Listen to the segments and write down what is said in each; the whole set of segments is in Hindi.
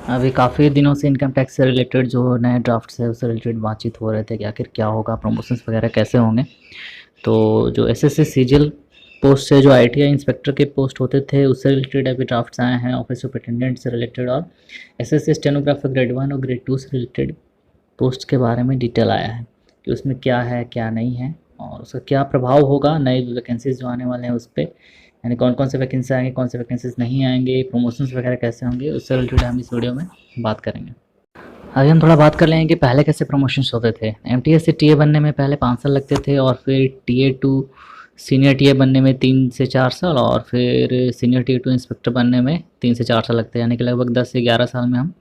अभी काफ़ी दिनों से इनकम टैक्स से रिलेटेड जो नए ड्राफ्ट्स है उससे रिलेटेड बातचीत हो रहे थे कि आखिर क्या होगा, प्रमोशंस वगैरह कैसे होंगे। तो जो एसएससी सीजीएल पोस्ट से जो आईटीआई इंस्पेक्टर के पोस्ट होते थे उससे रिलेटेड अभी ड्राफ्ट्स आए हैं, ऑफिस सुपरिटेंडेंट से रिलेटेड, और एसएससी स्टेनोग्राफर ग्रेड 1 और ग्रेड 2 से रिलेटेड पोस्ट के बारे में डिटेल आया है कि उसमें क्या है क्या नहीं है और उसका क्या प्रभाव होगा नए वैकेंसीज जो आने वाले हैं उस पर, यानी कौन कौन से वैकेंसी आएंगे, कौन से वैकेंसीज नहीं आएंगे, प्रमोशंस वगैरह कैसे होंगे, उससे रिलेटेड हम इस वीडियो में बात करेंगे। आगे हम थोड़ा बात कर लेंगे कि पहले कैसे प्रमोशंस होते थे। एमटीएस से टीए बनने में पहले 5 साल लगते थे और फिर टीए टू सीनियर टीए बनने में 3 से 4 साल और फिर सीनियर टीए टू इंस्पेक्टर बनने में 3 से 4 साल लगते हैं, यानी कि लगभग 10 से 11 साल में हम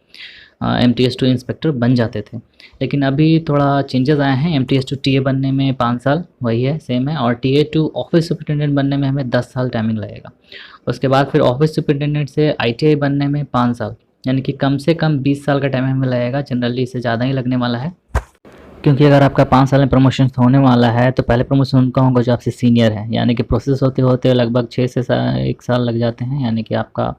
एमटीएस टू इंस्पेक्टर बन जाते थे। लेकिन अभी थोड़ा चेंजेस आए हैं, एमटीएस टू टीए बनने में 5 साल वही है, सेम है, और टीए टू ऑफिस सुपरिटेंडेंट बनने में हमें 10 साल टाइमिंग लगेगा। उसके बाद फिर ऑफिस सुपरिटेंडेंट से आईटीआई बनने में 5 साल, यानी कि कम से कम 20 साल का टाइम हमें लगेगा। जनरली इससे ज़्यादा ही लगने वाला है, क्योंकि अगर आपका 5 साल में प्रमोशन होने वाला है तो पहले प्रमोशन उनका होगा जो आपसे सीनियर है, यानी कि प्रोसेस होते होते लगभग 6 से 1 साल लग जाते हैं, यानी कि आपका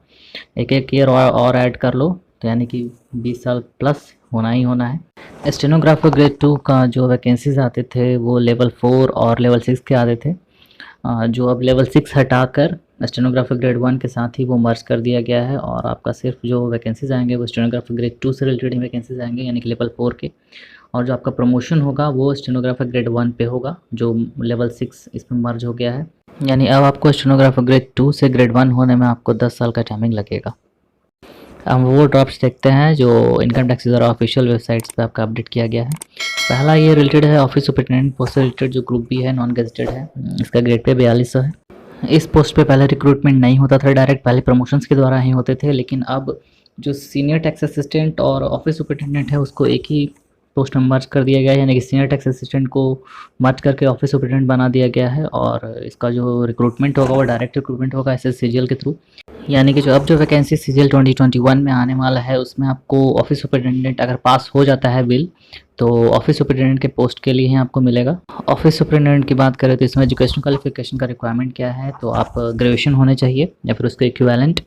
एक एक ईयर और ऐड कर लो तो यानी कि 20 साल प्लस होना ही होना है। स्टेनोग्राफर ग्रेड 2 का जो वैकेंसीज आते थे वो लेवल 4 और लेवल 6 के आते थे, जो अब लेवल 6 हटाकर स्टेनोग्राफर ग्रेड 1 के साथ ही वो मर्ज कर दिया गया है और आपका सिर्फ जो वैकेंसीज आएंगे वो स्टेनोग्राफर ग्रेड 2 से रिलेटेड वैकेंसीज आएंगे, यानी कि लेवल 4 के। और जो आपका प्रमोशन होगा वो स्टेनोग्राफर ग्रेड 1 पे होगा, जो लेवल 6 इसमें मर्ज हो गया है। यानी अब आपको स्टेनोग्राफर ग्रेड 2 से ग्रेड 1 होने में आपको 10 साल का टाइमिंग लगेगा। हम वो ड्रॉप्स देखते हैं जो इनकम टैक्स द्वारा ऑफिशियल वेबसाइट्स पे आपका अपडेट किया गया है। पहला ये रिलेटेड है ऑफिस सुपरिटेंडेंट पोस्ट से रिलेटेड, जो ग्रुप बी है, नॉन गेजेटेड है, इसका ग्रेड पे 4200 है। इस पोस्ट पे पहले रिक्रूटमेंट नहीं होता था डायरेक्ट, पहले प्रमोशंस के द्वारा ही होते थे, लेकिन अब जो सीनियर टैक्स असिस्टेंट और ऑफिस सुपरिटेंडेंट है उसको एक ही पोस्ट में मर्ज कर दिया गया है, यानी कि सीनियर टैक्स असिस्टेंट को मर्ज करके ऑफिस सुपरिटेंडेंट बना दिया गया है। और इसका जो रिक्रूटमेंट होगा वो डायरेक्ट रिक्रूटमेंट होगा एसएससीजीएल के थ्रू, यानी कि जो अब जो वैकेंसी सीजीएल 2021 में आने वाला है उसमें आपको ऑफिस सुपरिटेंडेंट अगर पास हो जाता है बिल तो ऑफिस सुपरिटेंडेंट के पोस्ट के लिए ही आपको मिलेगा। ऑफिस सुपरिटेंडेंट की बात करें तो इसमें एजुकेशनल क्वालिफिकेशन का रिक्वायरमेंट क्या है, तो आप ग्रेजुएशन होने चाहिए या फिर उसके इक्विवेलेंट,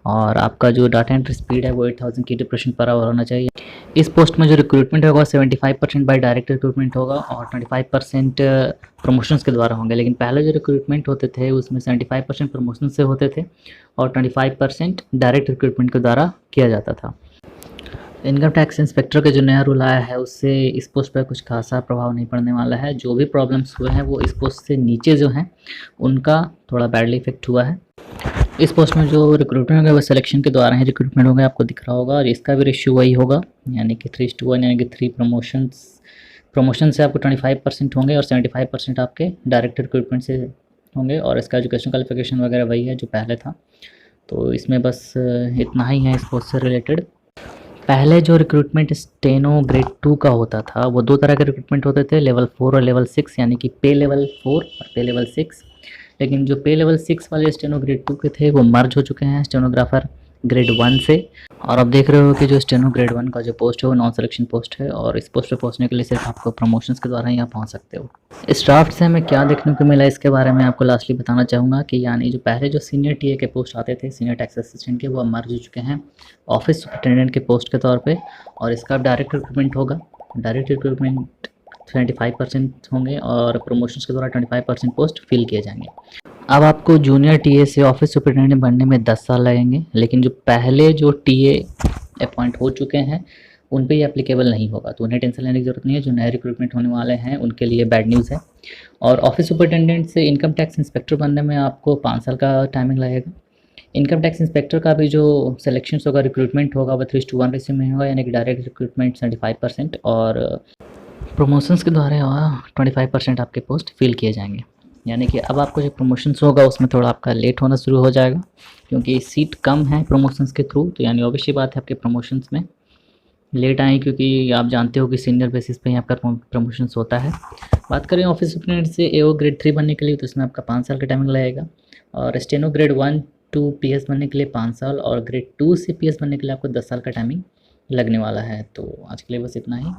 और आपका जो डाटा एंट्री स्पीड है वो 8000 kbps/h होना चाहिए। इस पोस्ट में जो रिक्रूटमेंट होगा 75% बाय डायरेक्ट रिक्रूटमेंट होगा और 25% प्रमोशंस के द्वारा होंगे। लेकिन पहले जो रिक्रूटमेंट होते थे उसमें 75% प्रमोशन से होते थे और 25% डायरेक्ट रिक्रूटमेंट के द्वारा किया जाता था। इनकम टैक्स इंस्पेक्टर का जो नया रूल आया है उससे इस पोस्ट पर कुछ खासा प्रभाव नहीं पड़ने वाला है। जो भी प्रॉब्लम्स हुए हैं वो इस पोस्ट से नीचे जो हैं उनका थोड़ा बैडली इफेक्ट हुआ है। इस पोस्ट में जो रिक्रूटमेंट होगा वो सिलेक्शन के द्वारा ही रिक्रूटमेंट होगा, आपको दिख रहा होगा, और इसका भी रेशियो वही होगा, यानी कि 3:1, यानी कि 3 प्रमोशन से आपको 25% होंगे और 75% आपके डायरेक्ट रिक्रूटमेंट से होंगे। और इसका एजुकेशन क्वालिफिकेशन वगैरह वही है जो पहले था। तो इसमें बस इतना ही है इस पोस्ट से रिलेटेड। पहले जो रिक्रूटमेंट स्टेनो ग्रेड 2 का होता था वो 2 तरह के रिक्रूटमेंट होते थे, लेवल 4 और लेवल 6, यानी कि पे लेवल 4 और पे लेवल 6। लेकिन जो पे लेवल 6 वाले स्टेनो ग्रेड 2 के थे वो मर्ज हो चुके हैं स्टेनोग्राफर ग्रेड 1 से। और अब देख रहे हो कि जो स्टेनो ग्रेड 1 का जो पोस्ट है वो नॉन सिलेक्शन पोस्ट है और इस पोस्ट पे पहुंचने के लिए सिर्फ आपको प्रमोशंस के द्वारा ही आप पहुंच सकते हो। इस ड्राफ्ट से हमें क्या देखने को मिला इसके बारे में आपको लास्टली बताना चाहूँगा कि यानी जो पहले जो सीनियर टीए के पोस्ट आते थे सीनियर टैक्स असिस्टेंट के, वो अब मर्ज हो चुके हैं ऑफिस सुपरिटेंडेंट के पोस्ट के तौर पर, और इसका डायरेक्ट रिक्रूटमेंट होगा। डायरेक्ट रिक्रूटमेंट 75% होंगे और प्रमोशंस के द्वारा 25% पोस्ट फिल किए जाएंगे। अब आपको जूनियर टीए से ऑफिस सुपरिटेंडेंट बनने में 10 साल लगेंगे, लेकिन जो पहले जो टीए अपॉइंट हो चुके हैं उन पे ये एप्लीकेबल नहीं होगा, तो उन्हें टेंशन लेने की ज़रूरत नहीं है। जो नए रिक्रूटमेंट होने वाले हैं उनके लिए बैड न्यूज़ है। और ऑफिस सुपरिटेंडेंट से इनकम टैक्स इंस्पेक्टर बनने में आपको 5 साल का टाइमिंग लगेगा। इनकम टैक्स इंस्पेक्टर का भी जो सिलेक्शन होगा, रिक्रूटमेंट होगा, वो 3:1 रेशियो में होगा, यानी कि डायरेक्ट रिक्रूटमेंट 75% और प्रमोशंस के द्वारा 25% आपके पोस्ट फिल किए जाएंगे। यानी कि अब आपको जो प्रमोशंस होगा उसमें थोड़ा आपका लेट होना शुरू हो जाएगा, क्योंकि सीट कम है प्रमोशंस के थ्रू, तो यानी ऑब्वियसली बात है आपके प्रमोशंस में लेट आए, क्योंकि आप जानते हो कि सीनियर बेसिस पे ही आपका प्रमोशंस होता है। बात करें ऑफिस सुपरिटेंडेंट से एओ ग्रेड 3 बनने के लिए, तो इसमें आपका 5 साल का टाइमिंग लगेगा, और स्टेनो ग्रेड 1 टू पीएस बनने के लिए 5 साल, और ग्रेड 2 से पीएस बनने के लिए आपको 10 साल का टाइमिंग लगने वाला है। तो आज के लिए बस इतना ही।